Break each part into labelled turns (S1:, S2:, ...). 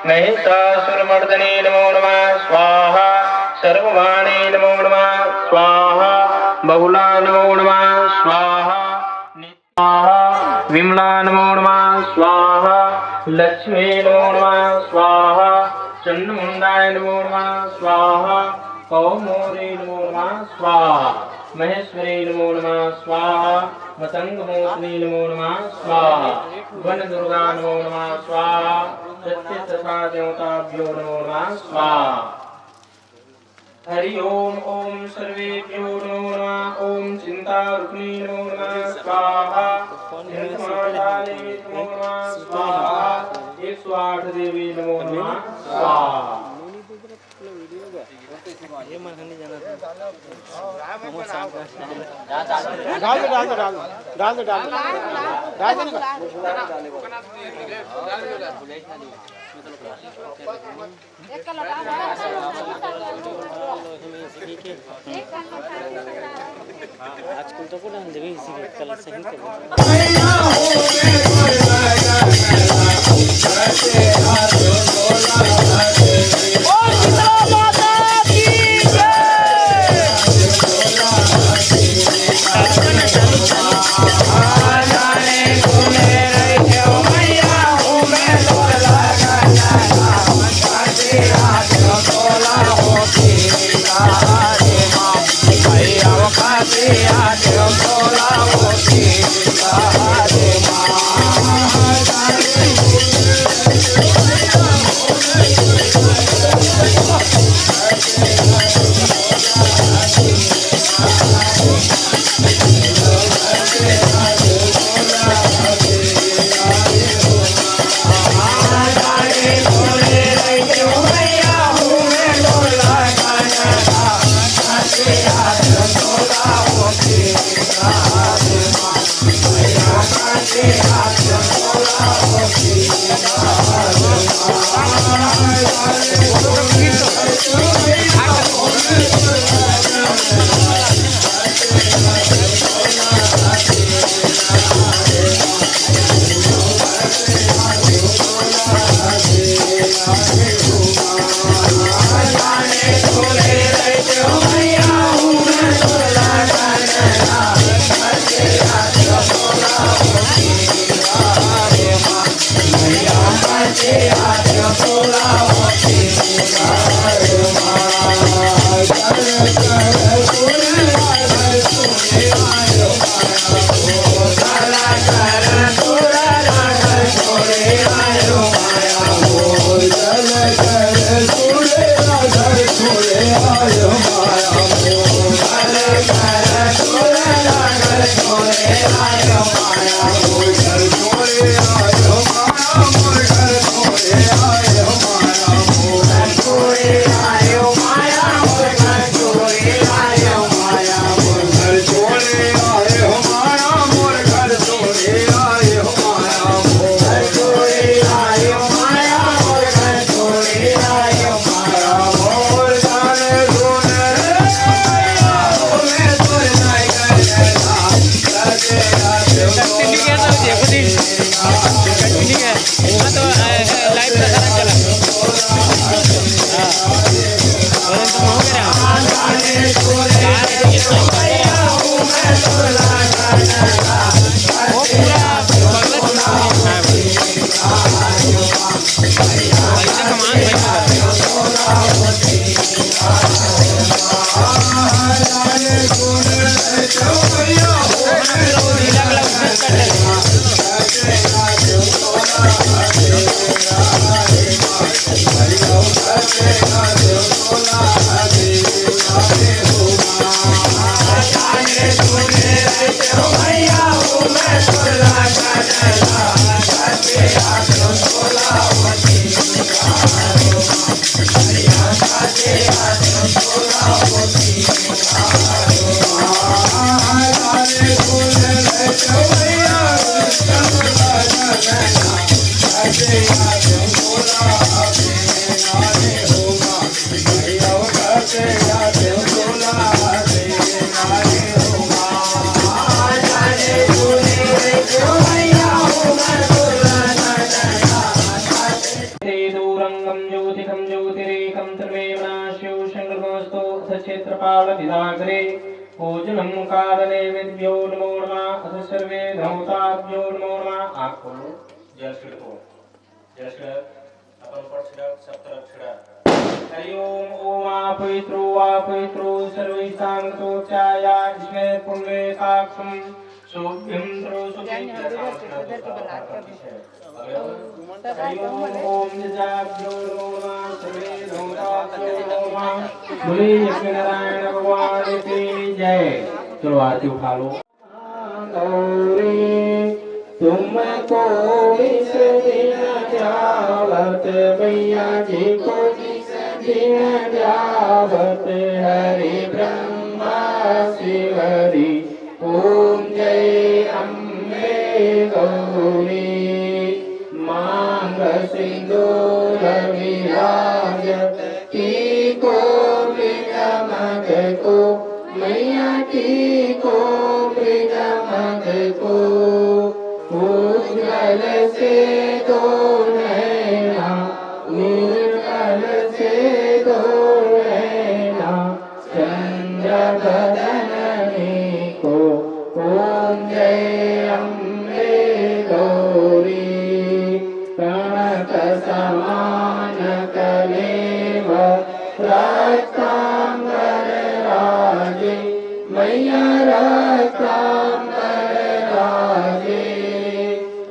S1: महिषासुरमर्दने नमो नमः स्वाहा सर्ववाणी नमो नमः स्वाहा बहुला नमो नमः स्वाहा स्वाहा विमला नमो नमः स्वाहा लक्ष्मी नमो नमः स्वाहा चंडमुंडाय नमो नमः स्वाहा कौमोरी नमो नमः स्वाहा महेश्वरी नमो नमः स्वाहा मतंगमोहिनी नमो नमः स्वाहा वन दुर्गा नमो नमः स्वाहा सत्यसता देवताभ्यो नमो नमः स्वाहा हरि ओम ओम सर्वेभ्यो नमो नमः ओम चिंतारुक्मिणी नमो नमः स्वाहा चिंतमादाने नमो नमः स्वाहा 108 देवी नमो नमः स्वाहा ये मन नहीं जाना डाल दो आजकल तो को डाल देवे इसी कलर से ही पूजनं कारणेभ्यो नमो नमः अथ सर्वे धमताभ्यो नमो नमः। आँख खोलो, जल छिड़को, जल छिड़क, अपन पर छिड़क, सब तरफ छिड़क। हरि ओम ओम आपवित्रो सर्वैसांगतो चाया इसमें पुण्य साक्षम सोभ्यं त्रोसुखी हरि ओम ओम निजाभ्यो नमो नमः सर्वे धमताभ्यो नमो नमः। बोले लक्ष्मी नारायण भगवान की जय। चलो आरती उठा लो। तुमको इस दिन ध्यावत मैया जी को इस दिन ध्यावत हरि ब्रह्मा शिवरी ओम जय अम्बे गौरी मांग सिंदूर विराजत की को मृगमग को मैया की को मृगमग को उज्ज्वल से दो नैना निर्मल से दो नैना चंद्र बदननी को ओम जय अम्बे गौरी कनक समान कलेव रक्तांबर राजे मैया रक्तांबर राजे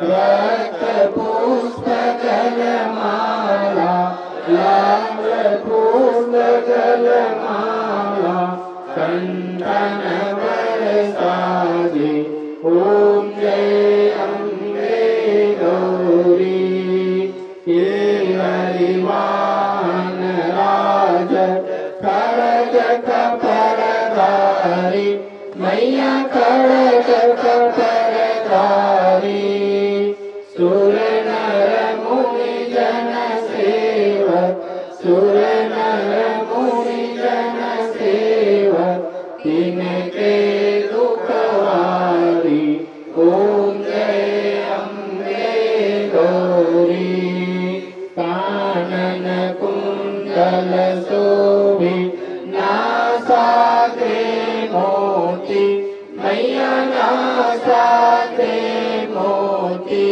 S1: रक्त पुष्प गलमाला लाल पुष्प गलमाला कंठन बरसाजे ओम जय अम्बे गौरी हरिवान राज खड़ग कपरधारी मैया खड़ग कपरधारी सुर नर मुनि जन सेवक सुर नर मुनि जन सेवक तिनके दुखवारी ओम जय अम्बे गौरी कानन कुंडल शोभि नासाग्रे मोती मैया नासाग्रे मोती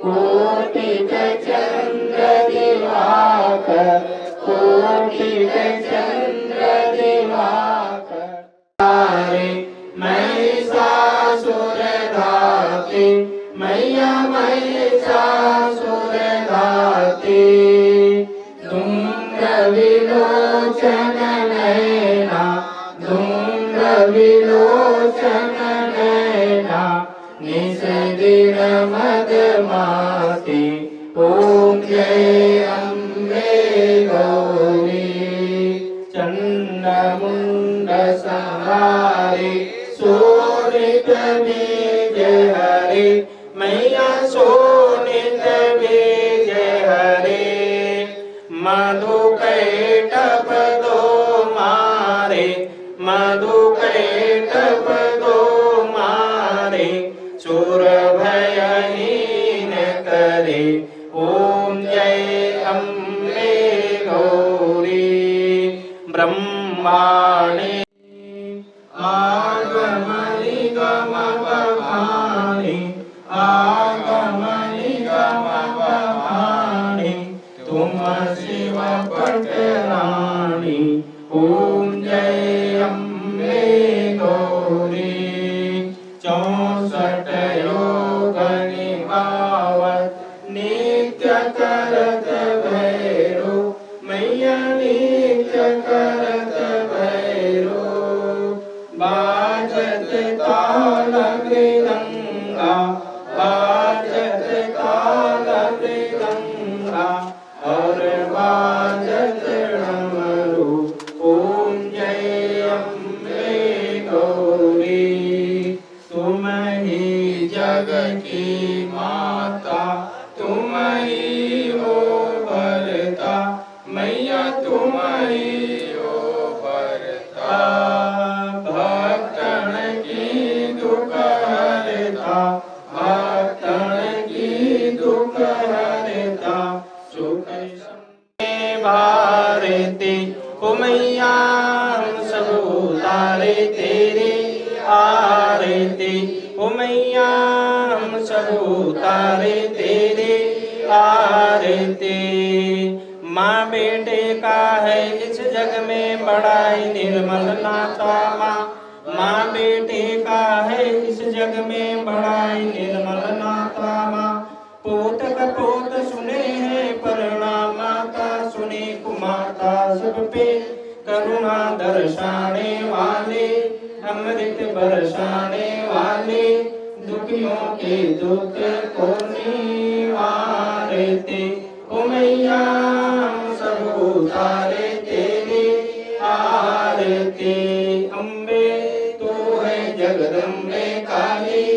S1: कोटिक चंद्र दिवाकर कोटिक चंद्र दिवाकर महिषासुर घाती मैया महिषासुर घाती तुंग विलोचन नैना तुंग विलोचन नैना निज दिन मदमाती ओम जय अम्बे गौरी चंड मुंड संहारी सोनित बीज हरि मैया सोनित बीज हरि मधु कैटभ दो मारे मधु कैटभ दो मारे सुर भयहीन करे ओम जय अम्बे गौरी ब्रह्माणे आगमनि गम बखानि आगमनि गम बखानि तुम शिव पटरानी ओम जय अम्बे गौरी 64 योग निभावत नित्य करत भैरो मैया नित्य करत भैरो बाजत ताल मृदंगा बाजत ताल मृदंगा और बाजत डमरू ओम जय अम्बे गौरी तुम ही जग की माता तुम ही हो भरता मैया तुम ही हो भरता भक्तन की दुख हरता भक्तन की दुख हरता सुख भारती ओ मैया हम सब उतार उतारे तेरे आरती। ओ मैया हम सब उतारे तेरे आरती। माँ बेटे का है इस जग में बड़ा ही निर्मल नाता। माँ बेटे का है इस जग में बड़ा ही निर्मल नाता। माँ पोत कपोत सुने हैं प्रणाम, माता सुने कुमाता सब पे करुणा दर्शाने वाले, अमृत बरसाने वाले, दुखियों के दुख को निवारते। ओ मैया हम सब उतारे तेरे आरती। अम्बे तू है जगदम्बे काली,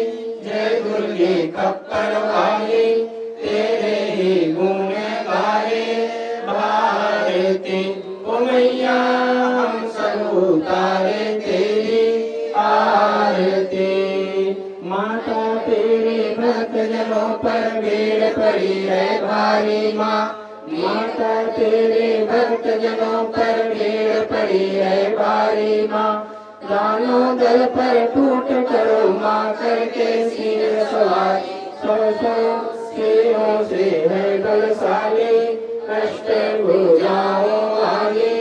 S1: जय दुर्गे खप्पर वाली, तेरे ही गुण गाए भारती। ओ मैया हम सब उतारे तेरी आरती। माता तेरे भक्त जनों पर बेड़ पड़ी है भारी माँ, माता तेरे भक्त जनों पर बेड़ पड़ी है भारी माँ। दानों दल पर टूट करो माँ करके सिर सवार, सौ सौ सिरों से है बलशाली, कष्ट भुजाओं वाली,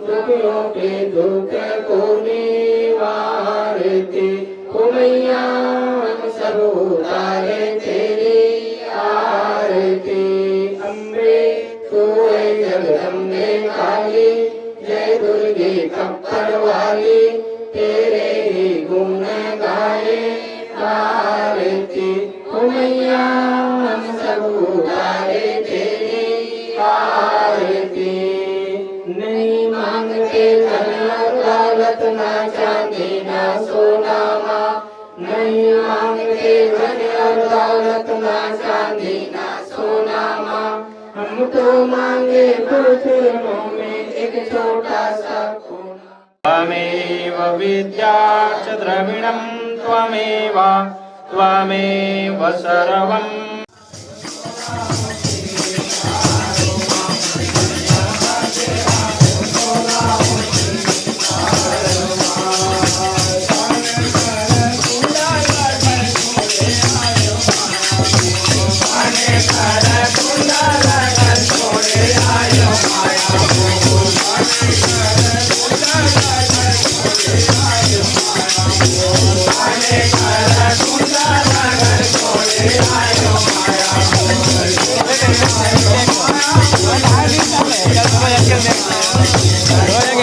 S1: दुखियों के दुख को निवारती। ओ मैया हम सब उतारे तेरी आरती। अम्बे तू है जगदम्बे काली, जय दुर्गे खप्पर वाली, तेरे ही गुण गाए भारती। ओ मैया हम सब उतारे तेरी आरती। नहीं मांगते धन और दौलत, ना चांदी ना सोना माँ, नहीं मांगते धन और दौलत, ना चांदी ना सोना माँ। हम तो मांगे चरणों में एक छोटा सा कोना। त्वमेव विद्या च द्रविणं त्वमेव, त्वमेव सर्वम्।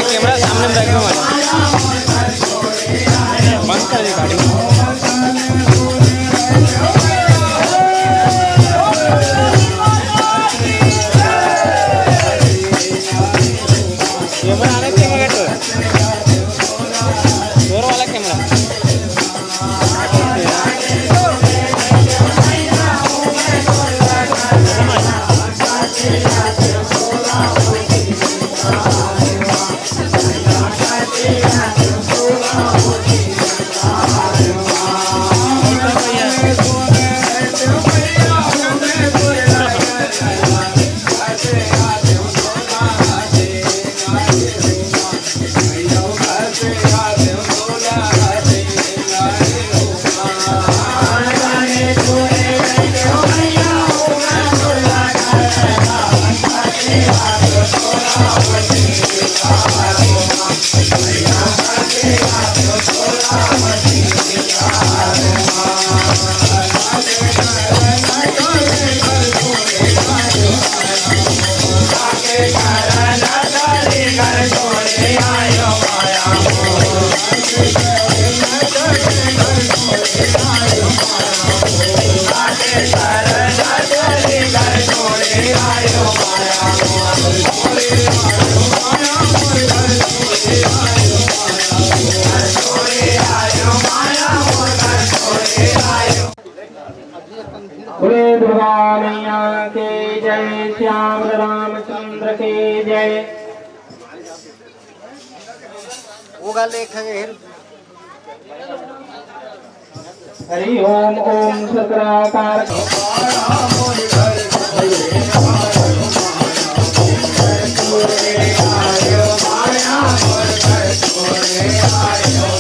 S1: कैमरा सामने में रखो बंद कर दी गाड़ी। कैमरा आने कैमरा जोर वाला कैमरा। दुर्गा मैया के जय, श्याम रामचंद्र के जय। हरि ओम ओम शंकराकार। माया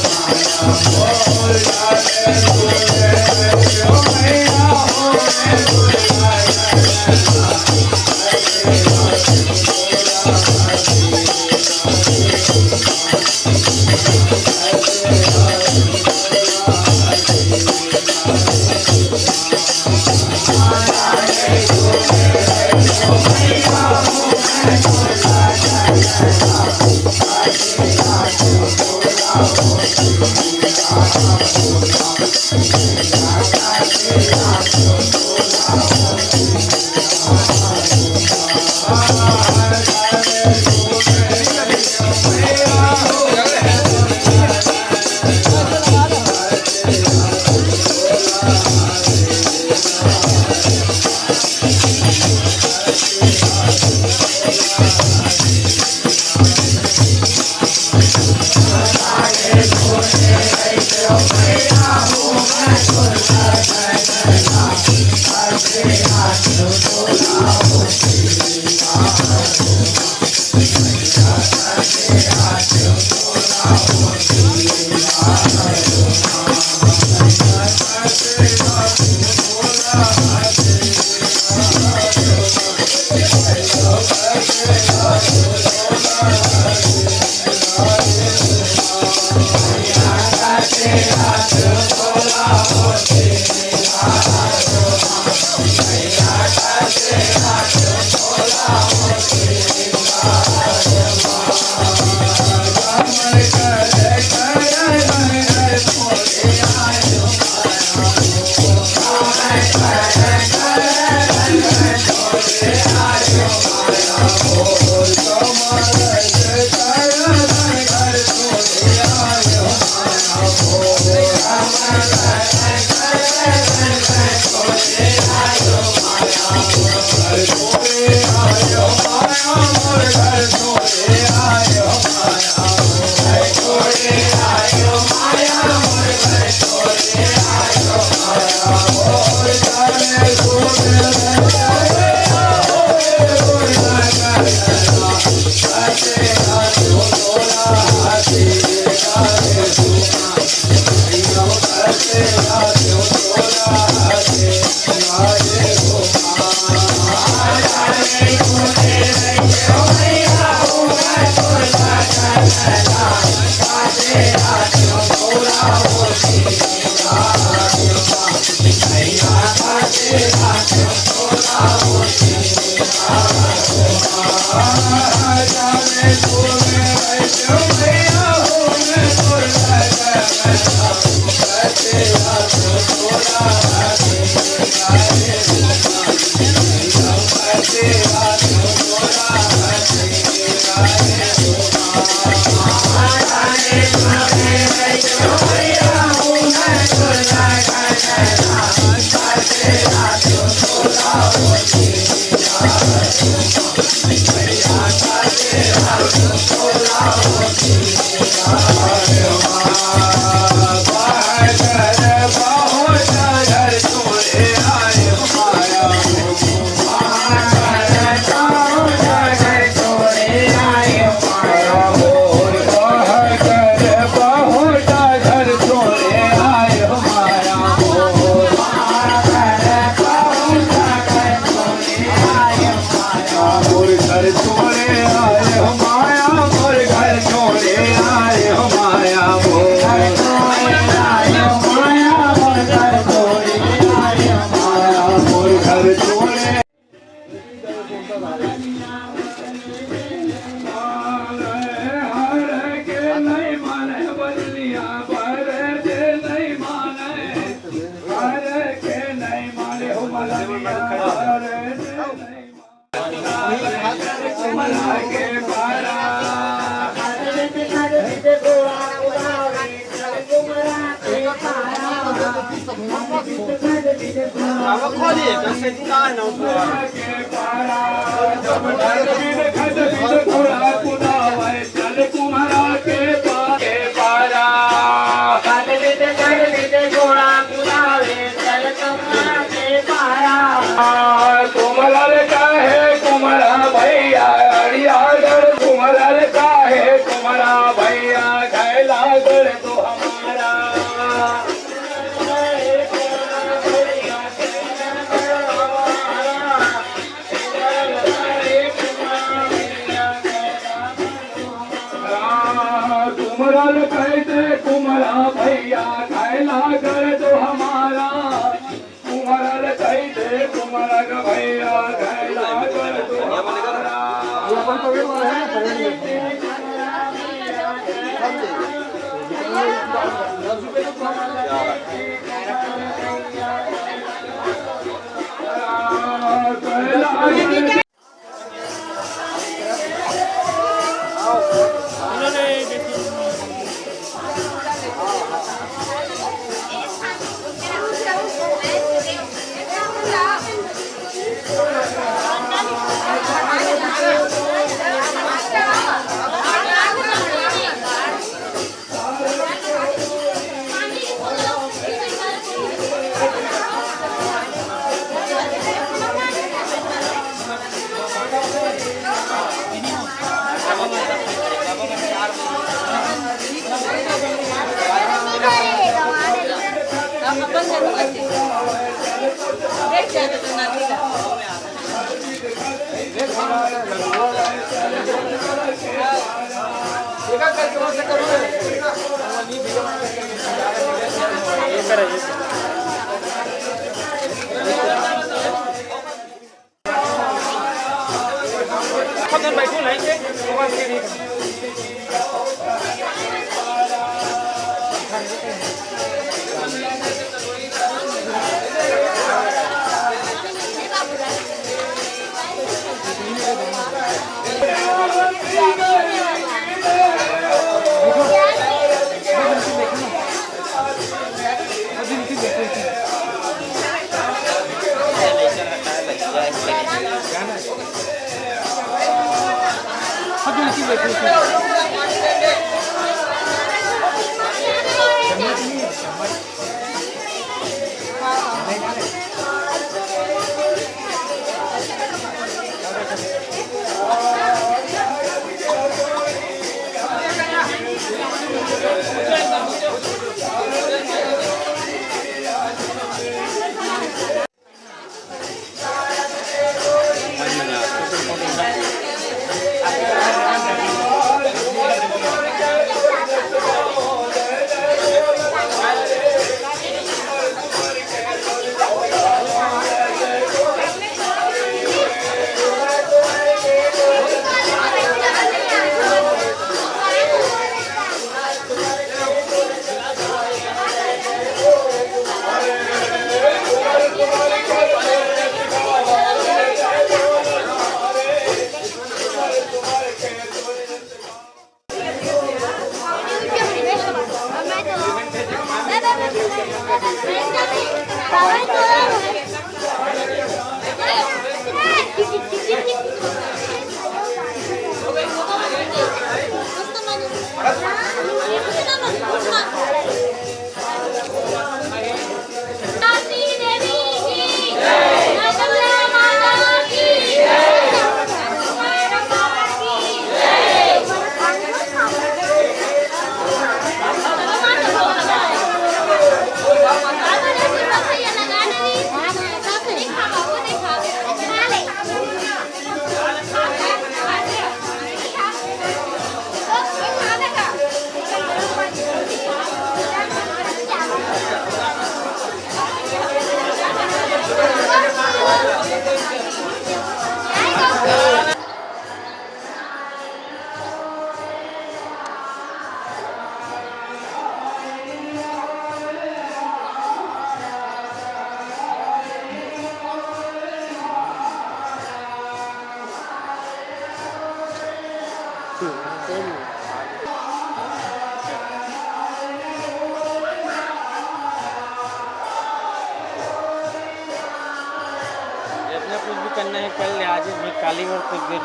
S2: जितना कुछ भी करना है कर ले, आज मैं काली और कुछ दिन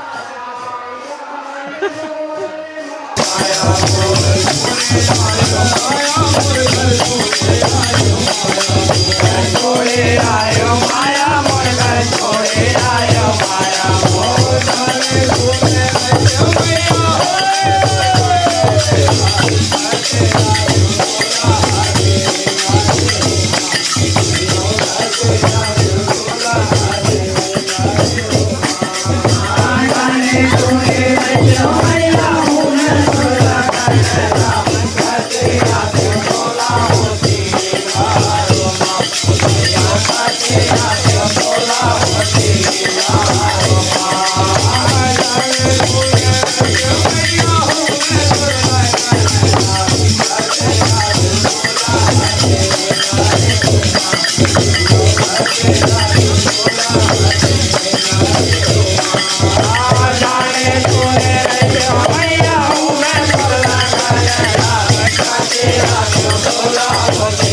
S3: Hola,